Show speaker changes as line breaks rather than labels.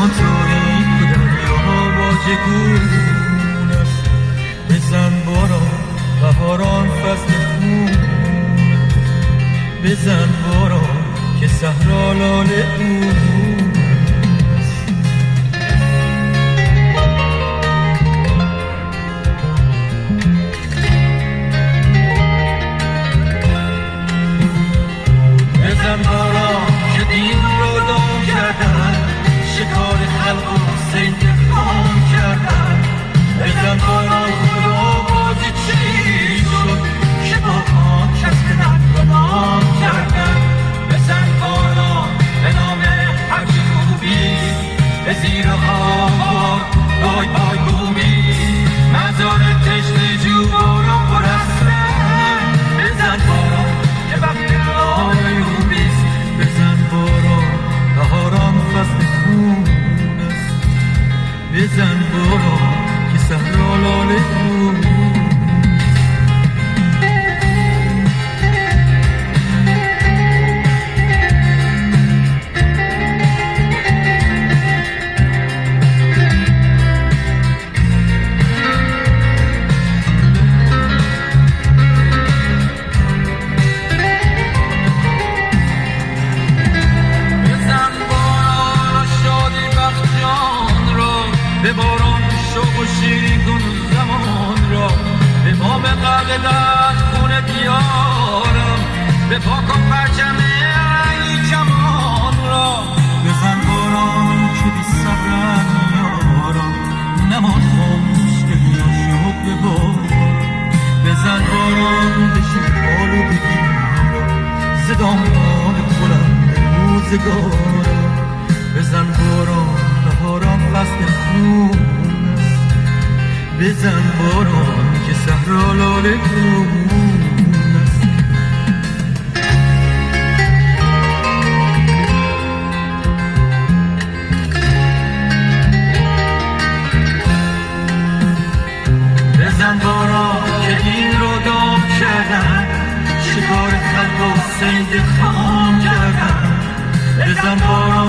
چشما تاریک و دریا واژگون است. بزن باران بهاران فصل خون، بزن باران که صحرا لاله اون است. بزن باران که دین رو دام کردن، شکار خلق و سید خام کردن. بزن باران خدا بازی چی شد که با آن کسب نام کردن. بزن باران به نام هرچی خوبیست، به زیر آوار بای بای بومیست. مزار تشنه جو باران پرستن. بزن باران که وقت آیوبیست. بزن باران بهاران فصل خون است. بزن باران که صحرا لاله خون. به باران شوق و شیرین کن زمان را، به بام قلعت خونه دیارم، به پاکم پرچم رنگی کمان را. بزن باران که بی صبرن یارم، نمان خاموش که شوق به باران. بزن باران بشین آلو بگیرم، زدامان بلند روزگارم. بزن باران بهاران فصل خون است. بزن باران که صحرا لاله خون است. بزن باران که دین رو دام کردن، شکار خلق و سید خام کردن. بزن باران